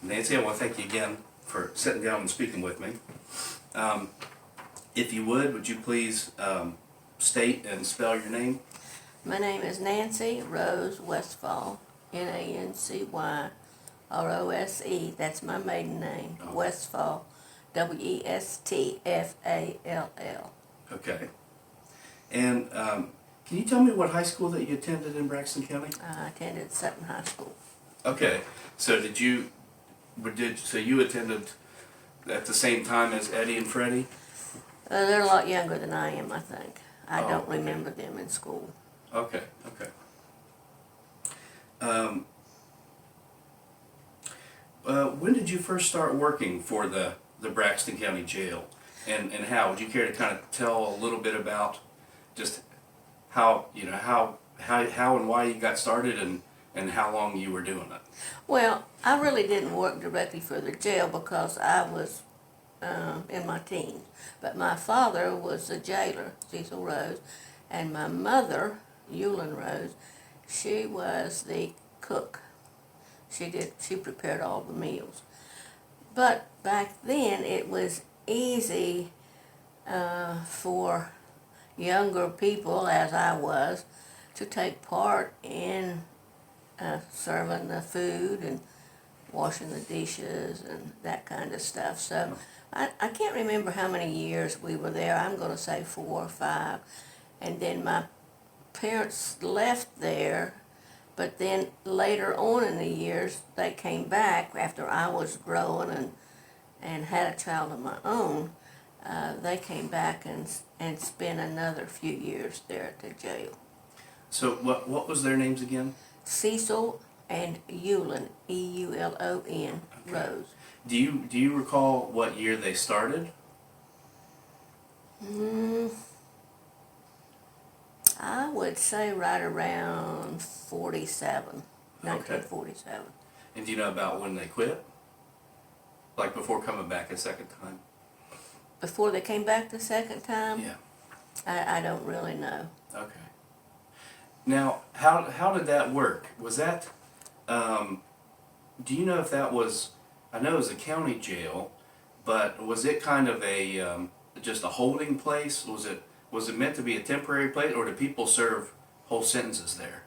Nancy, I want to thank you again for sitting down and speaking with me. If you would you please state and spell your name? My name is Nancy Rose Westfall, Nancy-Rose. That's my maiden name. Oh. Westfall, Westfall. Okay. And can you tell me what high school that you attended in Braxton County? I attended Sutton High School. Okay. So you attended at the same time as Eddie and Freddie? They're a lot younger than I am, I think. I Oh, don't okay. remember them in school. Okay. When did you first start working for the Braxton County Jail, and how? Would you care to kind of tell a little bit about just how and why you got started and how long you were doing it? Well, I really didn't work directly for the jail because I was in my teens. But my father was the jailer, Cecil Rose, and my mother, Eulyn Rose, she was the cook. She prepared all the meals. But back then it was easy for younger people, as I was, to take part in serving the food and washing the dishes and that kind of stuff. So I can't remember how many years we were there. I'm going to say 4 or 5. And then my parents left there, but then later on in the years they came back after I was growing and had a child of my own. They came back and spent another few years there at the jail. So what was their names again? Cecil and Eulyn, Eulon, Okay. Rose. Do you recall what year they started? I would say right around 47, Okay. 1947. And do you know about when they quit? Like before coming back a second time? Before they came back the second time? Yeah. I don't really know. Okay. Now, how did that work? Was that, do you know if that was, I know it was a county jail, but was it kind of a, just a holding place? Was it meant to be a temporary place, or did people serve whole sentences there?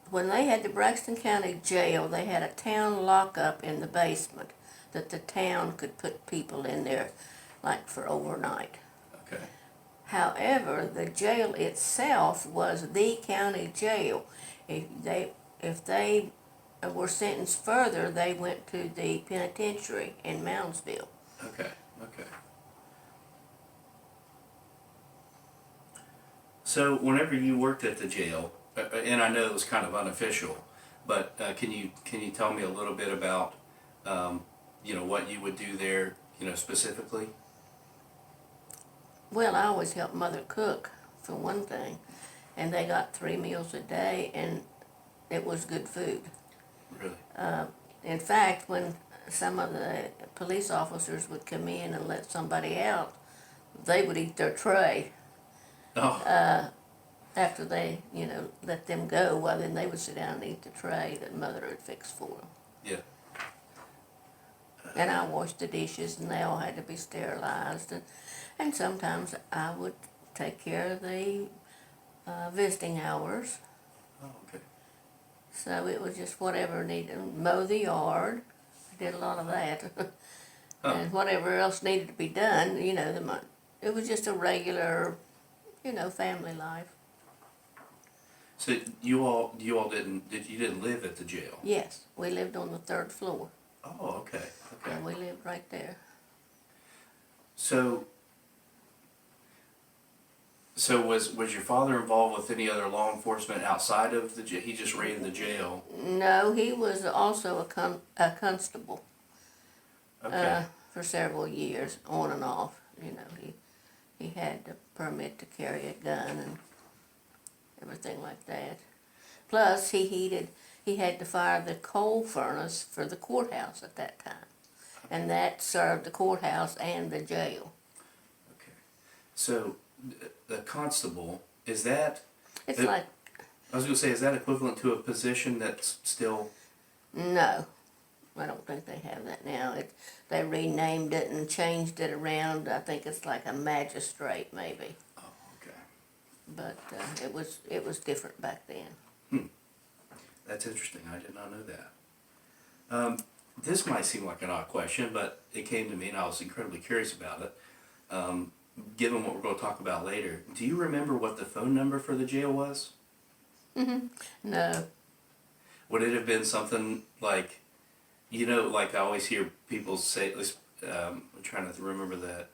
When they had the Braxton County Jail, they had a town lockup in the basement that the town could put people in there, like for overnight. Okay. However, the jail itself was the county jail. If they were sentenced further, they went to the penitentiary in Moundsville. Okay. So whenever you worked at the jail, and I know it was kind of unofficial, but can you tell me a little bit about what you would do there, specifically? Well, I always helped Mother cook, for one thing, and they got 3 meals a day, and it was good food. Really? In fact, when some of the police officers would come in and let somebody out, they would eat their tray. Oh. After they, let them go, well, then they would sit down and eat the tray that Mother had fixed for them. Yeah. And I washed the dishes, and they all had to be sterilized. And sometimes I would take care of the visiting hours. Oh, okay. So it was just whatever needed. Mow the yard. I did a lot of that. And whatever else needed to be done, it was just a regular, family life. So you all didn't live at the jail? Yes, we lived on the 3rd floor. Oh, okay. And we lived right there. So was your father involved with any other law enforcement outside of the jail? He just ran the jail? No, he was also a constable. Okay. For several years, on and off. He had a permit to carry a gun and everything like that. Plus, he had to fire the coal furnace for the courthouse at that time. And that served the courthouse and the jail. Okay. So the constable, is that... It's like... I was going to say, is that equivalent to a position that's still... No. think they have that now. They renamed it and changed it around. I think it's like a magistrate maybe. Oh, okay. But it was different back then. That's interesting. I did not know that. This might seem like an odd question, but it came to me and I was incredibly curious about it. Given what we're going to talk about later, do you remember what the phone number for the jail was? No. Would it have been something like, you know, like I always hear people say, I'm trying to remember that,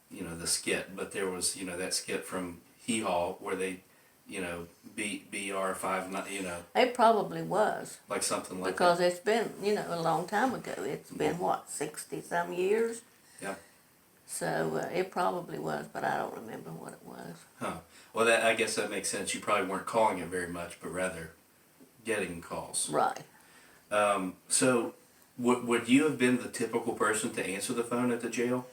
you know, the skit, but there was, you know, that skit from Hee Haw where they, you know, BR5, you know. It probably was. Like something like because that. it's been, you know, a long time ago. It's been, what, 60-some years? Yeah. So it probably was, but I don't remember what it was. Huh. Well, I guess that makes sense. You probably weren't calling it very much, but rather getting calls. Right. So, would you have been the typical person to answer the phone at the jail?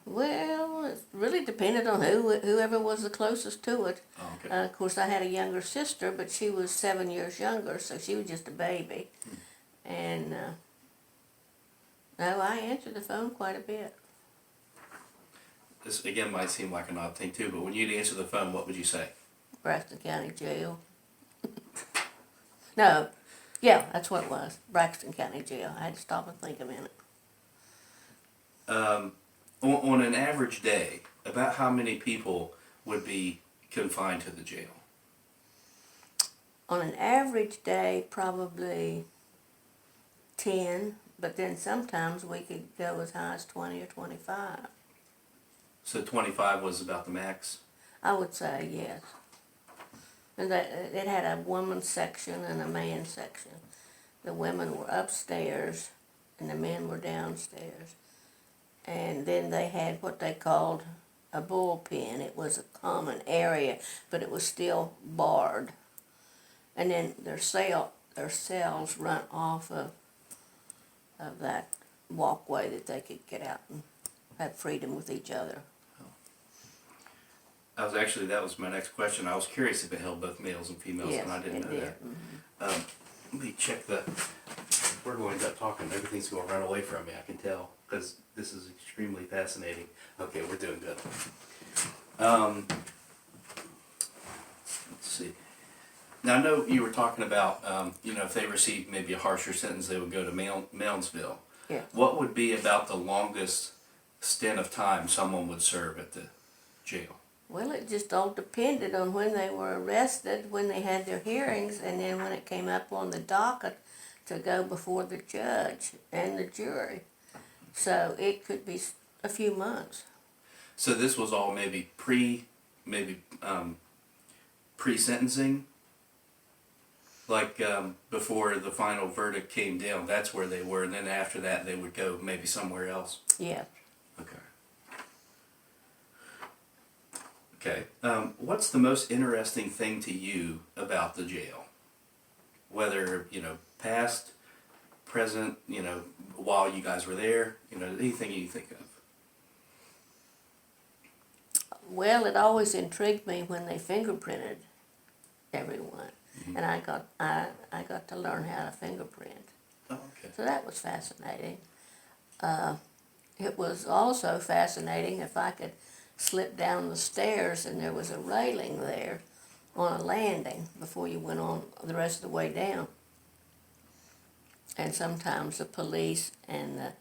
Well, it really depended on whoever was the closest to it. Oh, okay. Of course, I had a younger sister, but she was 7 years younger, so she was just a baby. And no, I answered the phone quite a bit. This, again, might seem like an odd thing, too, but when you'd answer the phone, what would you say? Braxton County Jail. No, yeah, that's what it was. Braxton County Jail. I had to stop and think a minute. On an average day, about how many people would be confined to the jail? On an average day, probably 10, but then sometimes we could go as high as 20 or 25. So 25 was about the max? I would say yes. And it had a woman's section and a man's section. The women were upstairs and the men were downstairs. And then they had what they called a bullpen. It was a common area, but it was still barred. And then their cells run off of that walkway that they could get out and have freedom with each other. That was my next question. I was curious if it held both males and females, Yes, and I didn't it know did. that. Let me check we're going to end up talking. Everything's going to run away from me, I can tell, because this is extremely fascinating. Okay, we're doing good. Let's see. Now, I know you were talking about, you know, if they received maybe a harsher sentence, they would go to Moundsville. Yeah. What would be about the longest stint of time someone would serve at the jail? Well, it just all depended on when they were arrested, when they had their hearings, and then when it came up on the docket to go before the judge and the jury. So it could be a few months. So this was all maybe pre-sentencing? Like before the final verdict came down, that's where they were, and then after that they would go maybe somewhere else? Yeah. Okay. Okay. What's the most interesting thing to you about the jail? Whether, you know, past, present, you know, while you guys were there, you know, anything you think of? Well, it always intrigued me when they fingerprinted everyone, and I got to learn how to fingerprint. Oh, okay. So that was fascinating. It was also fascinating if I could slip down the stairs and there was a railing there on a landing before you went on the rest of the way down. And sometimes the police and the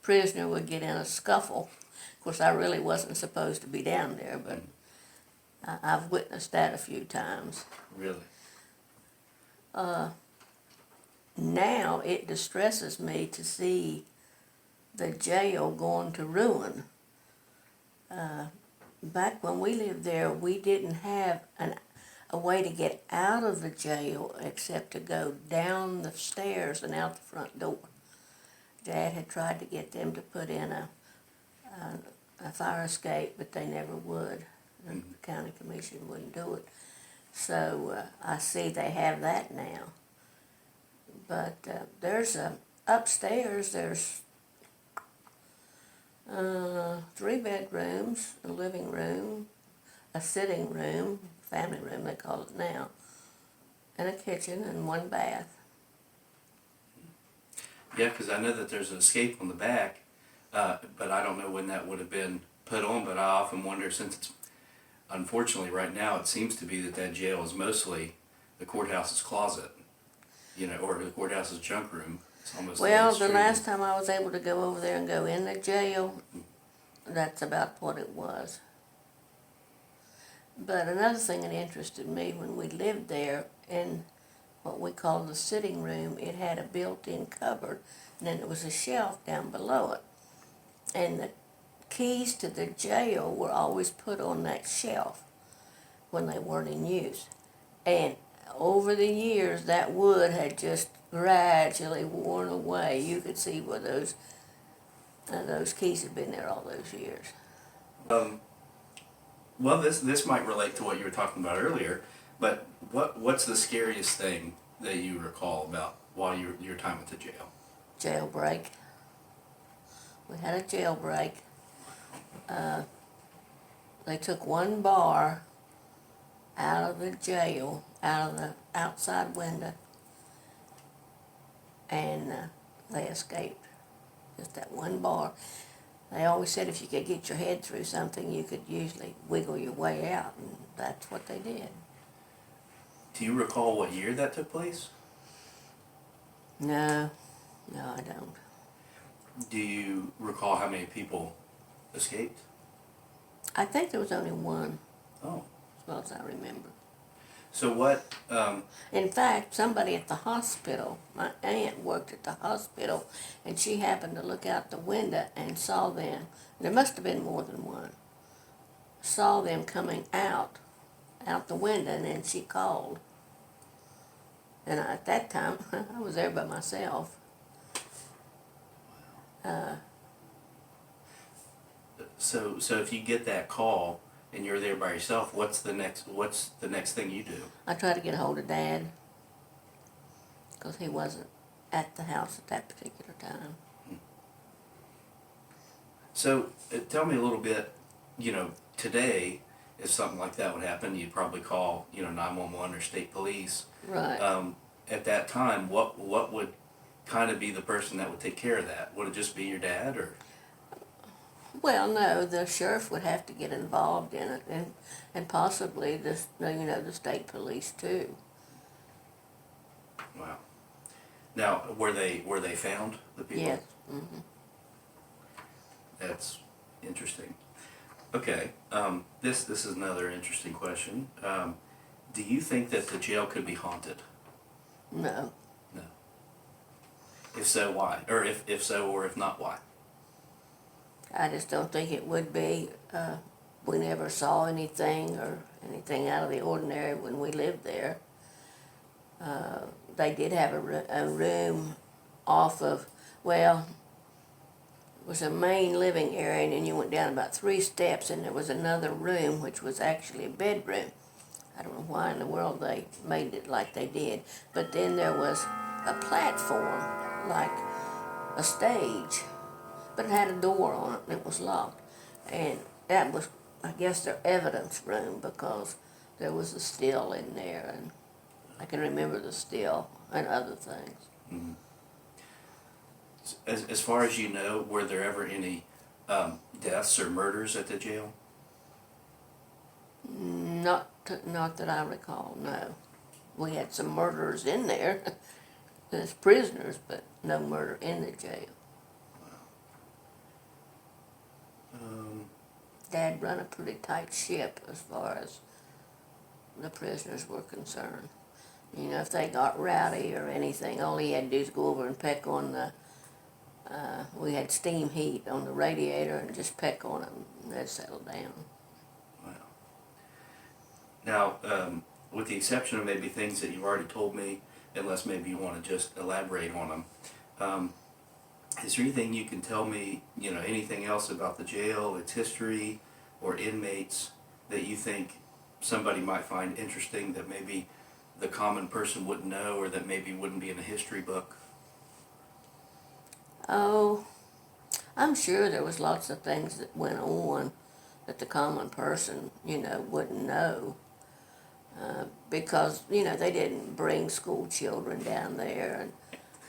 prisoner would get in a scuffle. Of course, I really wasn't supposed to be down there, but I've witnessed that a few times. Really? Now it distresses me to see the jail going to ruin. Back when we lived there, we didn't have a way to get out of the jail except to go down the stairs and out the front door. Dad had tried to get them to put in a fire escape, but they never would. The county commission wouldn't do it. So I see they have that now. But there's upstairs, there's 3 bedrooms, a living room, a sitting room, family room they call it now, and a kitchen and 1 bath. Yeah, because I know that there's an escape on the back, but I don't know when that would have been put on. But I often wonder, since it's unfortunately right now, it seems to be that that jail is mostly the courthouse's closet, you know, or the courthouse's junk room. It's almost Well, the illustrated. last time I was able to go over there and go in the jail, that's about what it was. But another thing that interested me when we lived there, in what we called the sitting room, it had a built-in cupboard, and then there was a shelf down below it. And the keys to the jail were always put on that shelf when they weren't in use. And over the years, that wood had just gradually worn away. You could see where those keys had been there all those years. Well, this might relate to what you were talking about earlier, but what's the scariest thing that you recall about while your time at the jail? Jailbreak. We had a jailbreak. They took one bar out of the jail, out of the outside window, and they escaped. Just that one bar. They always said if you could get your head through something, you could usually wiggle your way out, and that's what they did. Do you recall what year that took place? No, I don't. Do you recall how many people escaped? I think there was only one, Oh. as well as I remember. So what, In fact, somebody at the hospital, my aunt worked at the hospital, and she happened to look out the window and saw them. There must have been more than one. Saw them coming out the window, and then she called. And at that time, I was there by myself. so if you get that call and you're there by yourself, what's the next thing you do? I tried to get a hold of Dad, because he wasn't at the house at that particular time. So tell me a little bit, you know, today, if something like that would happen, you'd probably call, you know, 911 or state police. Right. At that time, what would kind of be the person that would take care of that? Would it just be your dad, or? Well, no, the sheriff would have to get involved in it, and possibly the state police too. Wow. Now, were they found, the people? Yes. Mm-hmm. That's interesting. Okay. This is another interesting question. Do you think that the jail could be haunted? No. No. If so, why? Or if so, or if not, why? I just don't think it would be. We never saw anything out of the ordinary when we lived there. They did have a room off of, well, it was a main living area, and then you went down about 3 steps, and there was another room, which was actually a bedroom. I don't know why in the world they made it like they did. But then there was a platform, like a stage, but it had a door on it, and it was locked. And that was, I guess, their evidence room, because there was a still in there, and I can remember the still and other things. Mm-hmm. As far as you know, were there ever any deaths or murders at the jail? Not that I recall, no. We had some murderers in there as prisoners, but no murder in the jail. Dad run a pretty tight ship as far as the prisoners were concerned. You know, if they got rowdy or anything, all he had to do is go over and peck on the, we had steam heat on the radiator, and just peck on them, and they'd settle down. Wow. Now, with the exception of maybe things that you've already told me, unless maybe you want to just elaborate on them, is there anything you can tell me, you know, anything else about the jail, its history, or inmates that you think somebody might find interesting that maybe the common person wouldn't know, or that maybe wouldn't be in a history book? Oh, I'm sure there was lots of things that went on that the common person, wouldn't know. Because, they didn't bring school children down there, and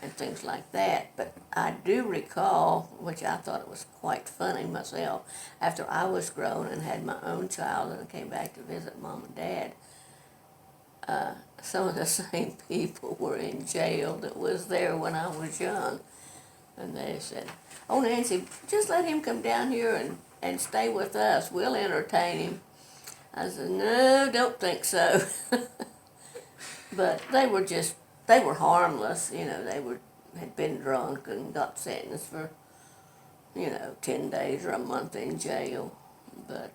and things like that. But I do recall, which I thought it was quite funny myself, after I was grown and had my own child and I came back to visit Mom and Dad, some of the same people were in jail that was there when I was young. And they said, "Oh, Nancy, just let him come down here and stay with us. We'll entertain him." I said, "No, don't think so." But they were harmless, had been drunk and got sentenced for, 10 days or a month in jail. But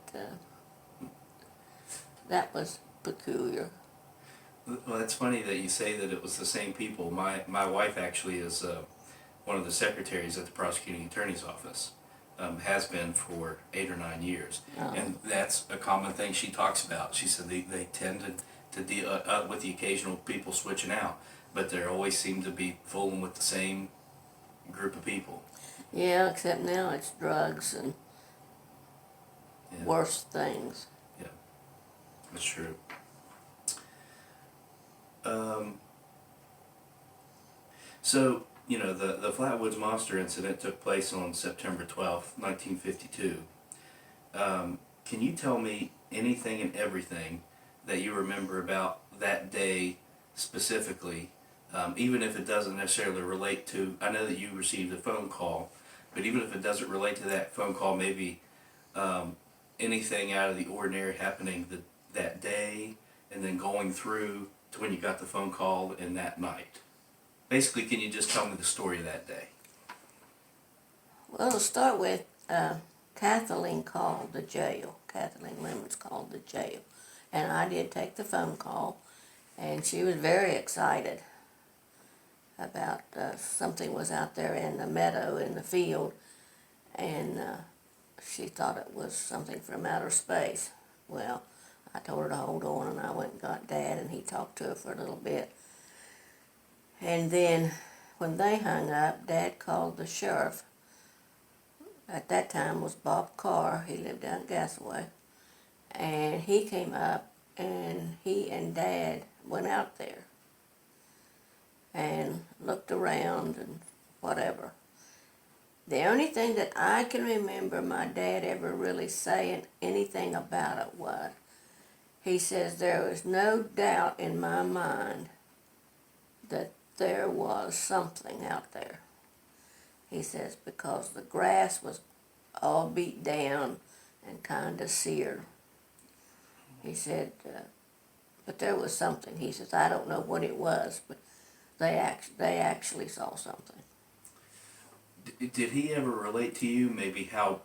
that was peculiar. Well, it's funny that you say that it was the same people. My wife actually is one of the secretaries at the prosecuting attorney's office. Has been for 8 or 9 years. Oh. And that's a common thing she talks about. She said they tend to deal with the occasional people switching out, but they always seem to be fooling with the same group of people. Yeah, except now it's drugs and Yeah. worse things. Yeah, that's true. So, the Flatwoods Monster incident took place on September 12th, 1952. Can you tell me anything and everything that you remember about that day specifically, even if it doesn't necessarily relate to, I know that you received a phone call, but even if it doesn't relate to that phone call, maybe anything out of the ordinary happening that day and then going through to when you got the phone call and that night. Basically, can you just tell me the story of that day? Well, to start with, Kathleen called the jail. Kathleen Lemons called the jail. And I did take the phone call, and she was very excited about something was out there in the meadow, in the field, and she thought it was something from outer space. Well, I told her to hold on, and I went and got Dad, and he talked to her for a little bit. And then when they hung up, Dad called the sheriff. At that time was Bob Carr. He lived down in Gasaway. And he came up, and he and Dad went out there and looked around and whatever. The only thing that I can remember my dad ever really saying anything about it was, he says, "There was no doubt in my mind that there was something out there." He says, because the grass was all beat down and kind of seared. He said, but there was something. He says, I don't know what it was, but they actually saw something. Did he ever relate to you maybe how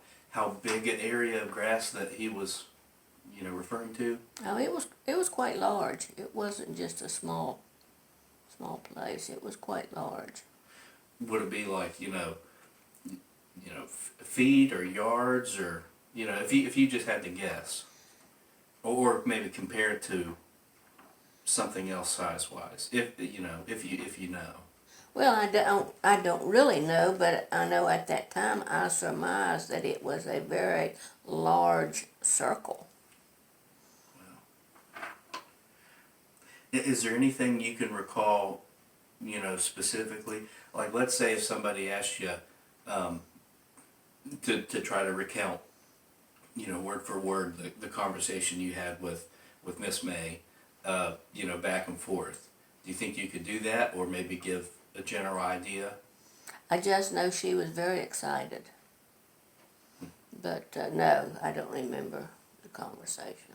big an area of grass that he was, referring to? Oh, it was quite large. It wasn't just a small place. It was quite large. Would it be like feet or yards, or if you just had to guess, or maybe compare it to something else size wise, if you know. Well, I don't really know, but I know at that time I surmised that it was a very large circle. Wow. Is there anything you can recall, specifically? Like, let's say if somebody asked you to try to recount, word for word the conversation you had with Miss May, back and forth. Do you think you could do that, or maybe give a general idea? I just know she was very excited. But no, I don't remember the conversation.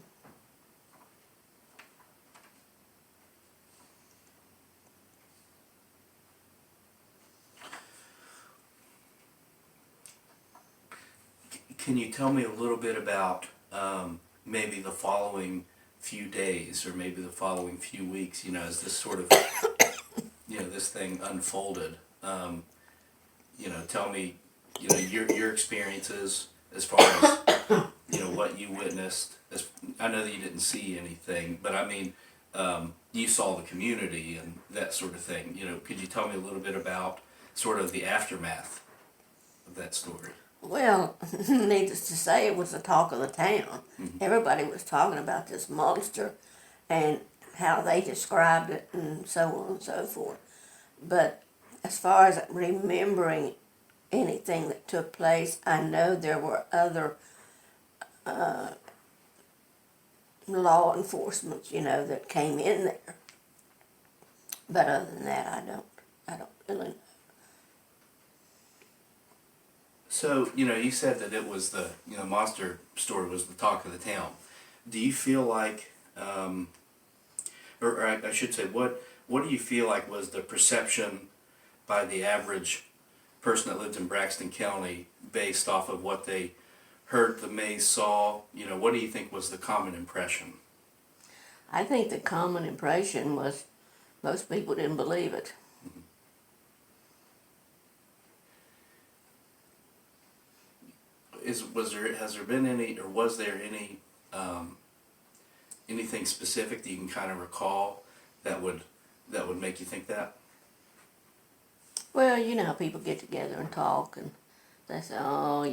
Can you tell me a little bit about maybe the following few days, or maybe the following few weeks, as this sort of, this thing unfolded? Tell me, your experiences as far as, what you witnessed. I know that you didn't see anything, but I mean, you saw the community and that sort of thing. Could you tell me a little bit about sort of the aftermath of that story? Well, needless to say, it was the talk of the town. Mm-hmm. Everybody was talking about this monster and how they described it and so on and so forth. But as far as remembering anything that took place, I know there were other law enforcement, that came in there. But other than that, I don't really know. So, you said that it was monster story was the talk of the town. Do you feel like, or I should say, what do you feel like was the perception by the average person that lived in Braxton County based off of what they heard the Mays saw? What do you think was the common impression? I think the common impression was most people didn't believe it. Has there been any, or was there any, anything specific that you can kind of recall that would make you think that? Well, how people get together and talk, and they say, oh,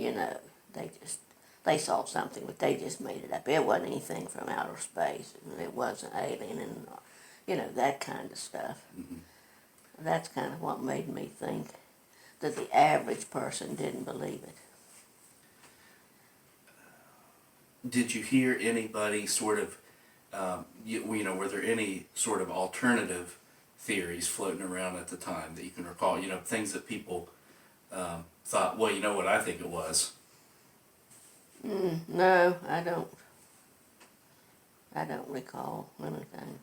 they saw something, but they just made it up. It wasn't anything from outer space, and it wasn't alien, and that kind of stuff. Mm-hmm. That's kind of what made me think that the average person didn't believe it. Did you hear anybody sort of, were there any sort of alternative theories floating around at the time that you can recall? Things that people thought, well, you know what I think it was? No, I don't. I don't recall anything.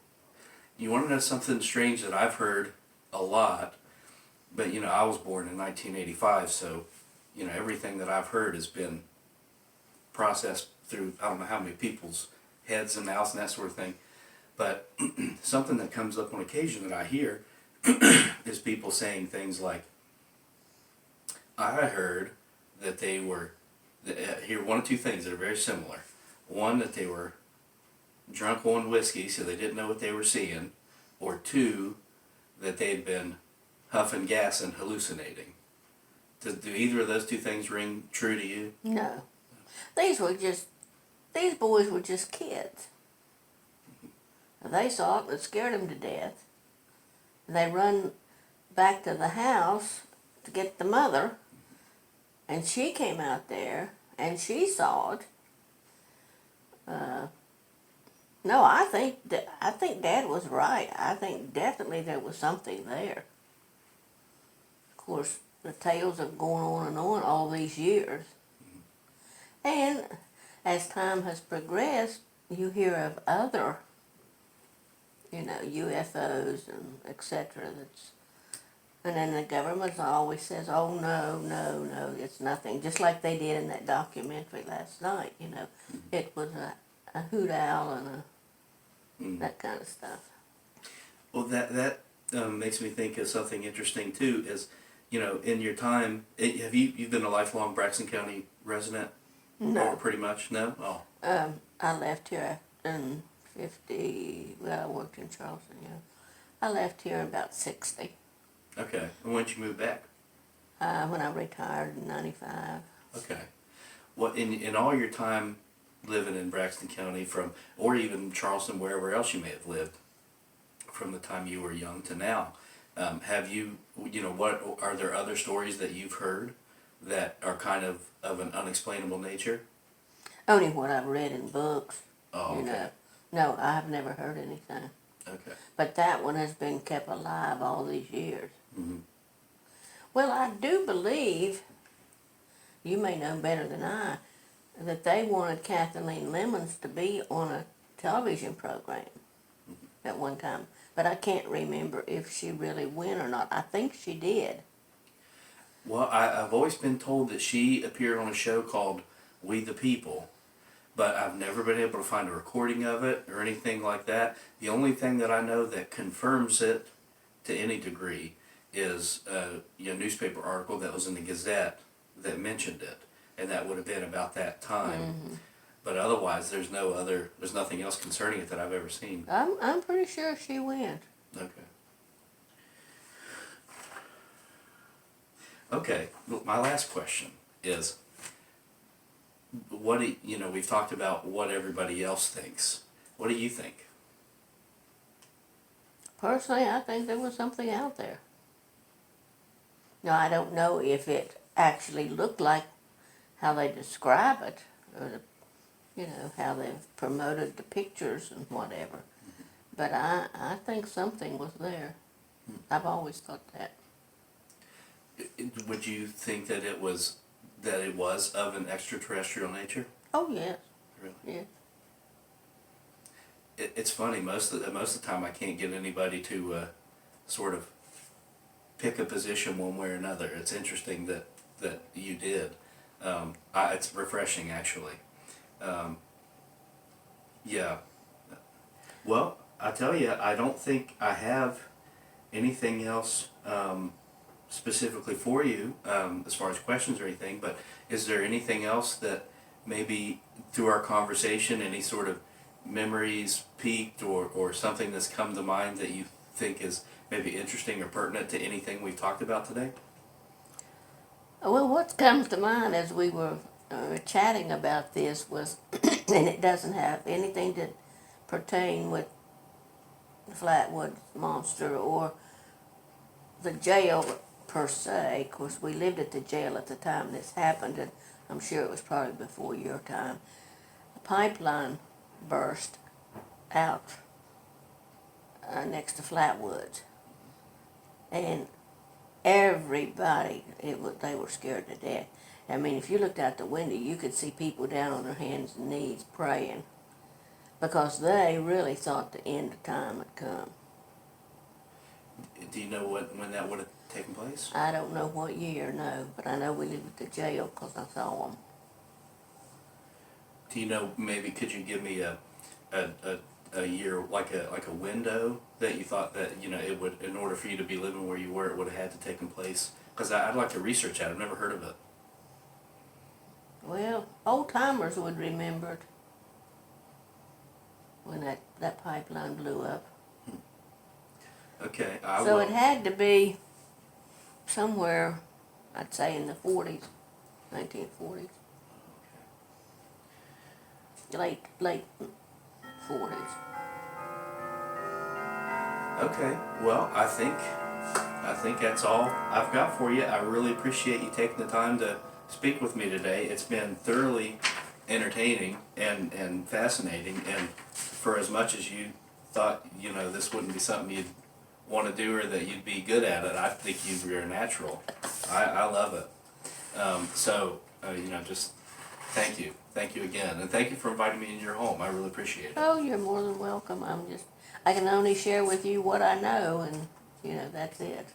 You want to know something strange that I've heard a lot, but I was born in 1985, so everything that I've heard has been processed through I don't know how many people's heads and mouths and that sort of thing. But something that comes up on occasion that I hear is people saying things like, I heard that they were, here one of two things that are very similar. One, that they were drunk on whiskey, so they didn't know what they were seeing. Or two, that they'd been huffing gas and hallucinating. Do either of those two things ring true to you? No. These boys were just kids. They saw it and it scared them to death. They run back to the house to get the mother, and she came out there and she saw it. No, I think Dad was right. I think definitely there was something there. Of course, the tales are going on and on all these years. And as time has progressed, you hear of other, UFOs and etc. And then the government always says, oh, no, it's nothing. Just like they did in that documentary last night, It was a hoot owl and that kind of stuff. Well, that makes me think of something interesting, too, is, in your time, you've been a lifelong Braxton County resident? No. Or pretty much? No? Oh. I left here in 50, well, I worked in Charleston, I left here about 60. Okay. And when did you move back? When I retired in 95. Okay. Well, in all your time living in Braxton County or even Charleston, wherever else you may have lived, from the time you were young to now, have you, what are there other stories that you've heard that are kind of an unexplainable nature? Only what I've read in books. Oh, okay. No, I've never heard anything. Okay. But that one has been kept alive all these years. Mm-hmm. Well, I do believe, you may know better than I, that they wanted Kathleen Lemons to be on a television program at one time. But I can't remember if she really went or not. I think she did. Well, I've always been told that she appeared on a show called We the People, but I've never been able to find a recording of it or anything like that. The only thing that I know that confirms it to any degree is a newspaper article that was in the Gazette that mentioned it, and that would have been about that time. Mm-hmm. But otherwise, there's nothing else concerning it that I've ever seen. I'm pretty sure she went. Okay, my last question is, we've talked about what everybody else thinks. What do you think? Personally, I think there was something out there. Now, I don't know if it actually looked like how they describe it, or how they've promoted the pictures and whatever. But I think something was there. I've always thought that. Would you think that it was of an extraterrestrial nature? Oh, yes. Really? Yeah. It's funny. Most of the time, I can't get anybody to sort of pick a position one way or another. It's interesting that you did. It's refreshing, actually. Yeah. Well, I tell you, I don't think I have anything else specifically for you as far as questions or anything. But is there anything else that maybe through our conversation, any sort of memories peaked or something that's come to mind that you think is maybe interesting or pertinent to anything we've talked about today? Well, what comes to mind as we were chatting about this was, and it doesn't have anything to pertain with the Flatwoods Monster or the jail per se. Of course, we lived at the jail at the time this happened, and I'm sure it was probably before your time. A pipeline burst out next to Flatwoods, and everybody, they were scared to death. I mean, if you looked out the window, you could see people down on their hands and knees praying, because they really thought the end of time had come. Do you know when that would have taken place? I don't know what year, no, but I know we lived at the jail because I saw them. Do you know, maybe could you give me a year, like a window that you thought that, it would, in order for you to be living where you were, it would have had to taken place? Because I'd like to research that. I've never heard of it. Well, old timers would remember it when that pipeline blew up. Okay. So it had to be somewhere, I'd say in the 40s, 1940s. Late 40s. Okay. Well, I think that's all I've got for you. I really appreciate you taking the time to speak with me today. It's been thoroughly entertaining and fascinating, and for as much as you thought, this wouldn't be something you'd want to do or that you'd be good at it, I think you're a natural. I love it. Just thank you. Thank you again. And thank you for inviting me into your home. I really appreciate it. Oh, you're more than welcome. I can only share with you what I know, and that's it.